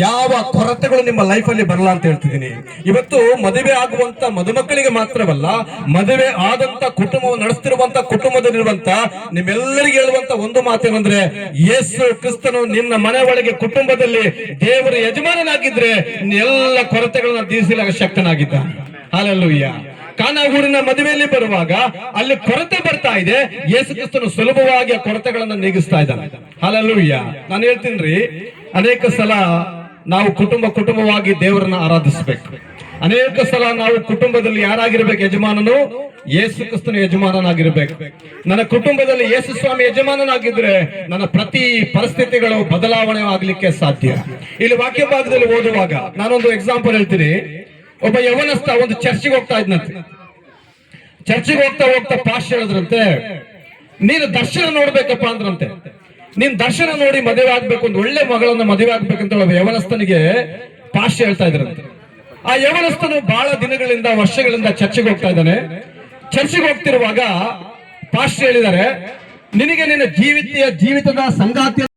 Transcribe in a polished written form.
ಯಾವ ಕೊರತೆಗಳು ನಿಮ್ಮ ಲೈಫ್ ಅಲ್ಲಿ ಬರಲ್ಲ ಅಂತ ಹೇಳ್ತಿದ್ದೀನಿ. ಇವತ್ತು ಮದುವೆ ಆಗುವಂತ ಮದುಮಕ್ಕಳಿಗೆ ಮಾತ್ರವಲ್ಲ, ಮದುವೆ ಆದಂತ ಕುಟುಂಬ ನಡೆಸ್ತಿರುವಂತ ಕುಟುಂಬದಲ್ಲಿರುವಂತ ನಿಮ್ಮೆಲ್ಲರಿಗೆ ಹೇಳುವಂತ ಒಂದು ಮಾತೇನಂದ್ರೆ, ಯೇಸು ಕ್ರಿಸ್ತನು ನಿನ್ನ ಮನೆ ಒಳಗೆ ಕುಟುಂಬದಲ್ಲಿ ದೇವರ ಯಜಮಾನನಾಗಿದ್ರೆ ಎಲ್ಲ ಕೊರತೆಗಳನ್ನ ತೀರಿಸಲು ಶಕ್ತನಾಗಿದ್ದ. ಹಲ್ಲೆಲೂಯಾ. ಕಾನಾ ಊರಿನ ಮದುವೆಯಲ್ಲಿ ಬರುವಾಗ ಅಲ್ಲಿ ಕೊರತೆ ಬರ್ತಾ ಇದೆ, ಯೇಸು ಕ್ರಿಸ್ತನು ಸುಲಭವಾಗಿ ಆ ಕೊರತೆಗಳನ್ನ ನೀಗಿಸ್ತಾ ಇದ್ದಾನೆ. ಹಲ್ಲೆಲೂಯಾ. ನಾನು ಹೇಳ್ತೀನಿ, ಅನೇಕ ಸಲ ನಾವು ಕುಟುಂಬವಾಗಿ ದೇವರನ್ನ ಆರಾಧಿಸಬೇಕು. ಅನೇಕ ಸಲ ನಾವು ಕುಟುಂಬದಲ್ಲಿ ಯಾರಾಗಿರ್ಬೇಕು? ಯಜಮಾನನು ಯೇಸು ಕ್ರಿಸ್ತನ ಯಜಮಾನನಾಗಿರ್ಬೇಕು. ನನ್ನ ಕುಟುಂಬದಲ್ಲಿ ಯೇಸು ಸ್ವಾಮಿ ಯಜಮಾನನಾಗಿದ್ರೆ ನನ್ನ ಪ್ರತಿ ಪರಿಸ್ಥಿತಿಗಳು ಬದಲಾವಣೆ ಆಗ್ಲಿಕ್ಕೆ ಸಾಧ್ಯ. ಇಲ್ಲಿ ವಾಕ್ಯ ಭಾಗದಲ್ಲಿ ಓದುವಾಗ ನಾನೊಂದು ಎಕ್ಸಾಂಪಲ್ ಹೇಳ್ತೀನಿ. ಒಬ್ಬ ಯವನಸ್ಥ ಒಂದು ಚರ್ಚಿಗೆ ಹೋಗ್ತಾ ಇದ್ನಂತೆ. ಚರ್ಚಿಗೆ ಹೋಗ್ತಾ ಪಾಸ್ ಹೇಳಿದ್ರಂತೆ, ನೀನು ದರ್ಶನ ನೋಡ್ಬೇಕಪ್ಪ ಅಂದ್ರಂತೆ. ನೀನ್ ದರ್ಶನ ನೋಡಿ ಮದುವೆ ಆಗ್ಬೇಕು, ಒಂದು ಒಳ್ಳೆ ಮಗಳನ್ನ ಮದುವೆ ಆಗ್ಬೇಕಂತ ಒಬ್ಬ ಯವನಸ್ಥನಿಗೆ ಪಾಸ್ ಹೇಳ್ತಾ ಇದ್ರಂತೆ. ಆ ಯವನಸ್ಥನು ಬಹಳ ದಿನಗಳಿಂದ ವರ್ಷಗಳಿಂದ ಚರ್ಚಿಗೆ ಹೋಗ್ತಾ ಇದ್ದಾನೆ. ಚರ್ಚಿಗೆ ಹೋಗ್ತಿರುವಾಗ ಪಾಸ್ ಹೇಳಿದ್ದಾರೆ, ನಿನಗೆ ನಿನ್ನ ಜೀವಿತದ ಸಂಗಾತಿ